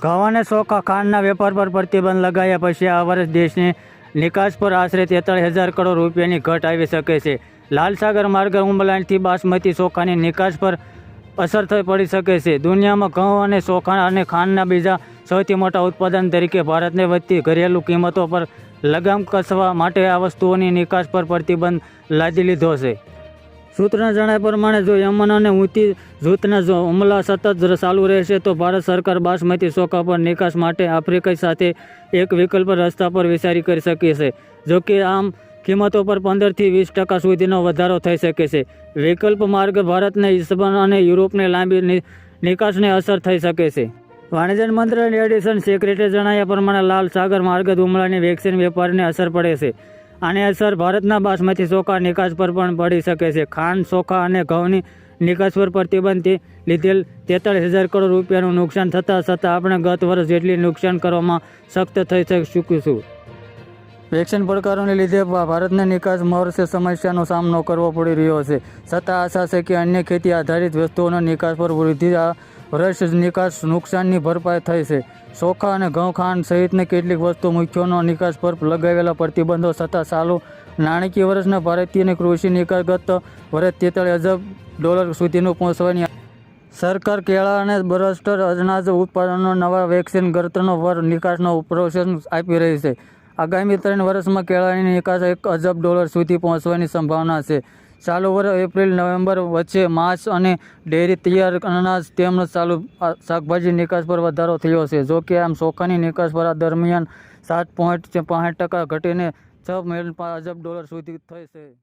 ઘઉં અને ચોખા ખાંડના વેપાર પર પ્રતિબંધ લગાવ્યા પછી આ વર્ષ દેશની નિકાસ પર આશરે 43,000 કરોડ રૂપિયાની ઘટ આવી શકે છે. લાલસાગર માર્ગ ઉમલાણથી બાસમતી ચોખાની નિકાસ પર અસર પડી શકે છે. દુનિયામાં ઘઉં અને ચોખા અને ખાંડના બીજા સૌથી મોટા ઉત્પાદન તરીકે ભારતને વધતી ઘરેલું કિંમતો પર લગામ કસવા માટે આ વસ્તુઓની નિકાસ પર પ્રતિબંધ લાદી લીધો છે. સૂત્રના જણાવ્યા પ્રમાણે જો યમન અને હુતી જૂથના હુમલા સતત ચાલુ રહેશે તો ભારત સરકાર બાસમતી ચોખા પર નિકાસ માટે આફ્રિકા સાથે એક વિકલ્પ રસ્તા પર વિચારી કરી શકે છે. જોકે આમ કિંમતો પર 15થી 20% સુધીનો વધારો થઈ શકે છે. વિકલ્પ માર્ગ ભારતને ઈસબન અને યુરોપને લાંબી નિકાસને અસર થઈ શકે છે. વાણિજ્ય મંત્રાલય એડિશનલ સેક્રેટરી જણાવ્યા પ્રમાણે લાલ સાગર માર્ગ હુમલાની વેક્સિન વેપારને અસર પડે છે. આની અસર ભારતના બાસમતી ચોખા નિકાસ પર પણ પડી શકે છે. ખાંડ, ચોખા અને ઘઉંની નિકાસ પર પ્રતિબંધ લીધેલ 43,000 કરોડ રૂપિયાનું નુકસાન થતાં આપણે ગત વર્ષ જેટલી નુકસાન કરવામાં સખ્ત થઈ ચૂક્યું. વેક્સિન પડકારોને લીધે ભારતને નિકાસ મોરસે સમસ્યાનો સામનો કરવો પડી રહ્યો છે. છતાં આશા છે કે અન્ય ખેતી આધારિત વસ્તુઓના નિકાસ પર વૃદ્ધિ આ વર્ષ નિકાસ નુકસાનની ભરપાઈ થઈ છે. ચોખા અને ઘઉં, ખાંડ સહિતની કેટલીક વસ્તુ મુખ્યોનો નિકાસ પર લગાવેલા પ્રતિબંધો છતાં ચાલુ નાણાકીય વર્ષના ભારતીય કૃષિ નિકાસ ગત વર્ષે 43 અબજ ડોલર સુધીનું પહોંચવાની. સરકાર કેળા અને બરસ્ટર અનાજ ઉત્પાદનો નવા વેક્સિન ગતનો વર નિકાસનો પ્રોત્સાહન આપી રહી છે. આગામી 3 વર્ષમાં કેળાની નિકાસ 1 અબજ ડોલર સુધી પહોંચવાની સંભાવના છે. ચાલુ વર્ષ એપ્રિલ-નવેમ્બર વચ્ચે માંસ અને ડેરી, તૈયાર અનાજ તેમજ ચાલુ શાકભાજી નિકાસ પર વધારો થયો છે. જોકે આમ ચોખાની નિકાસ પર આ દરમિયાન 7.65% ઘટીને 6.5 અબજ ડોલર સુધી થઈ છે.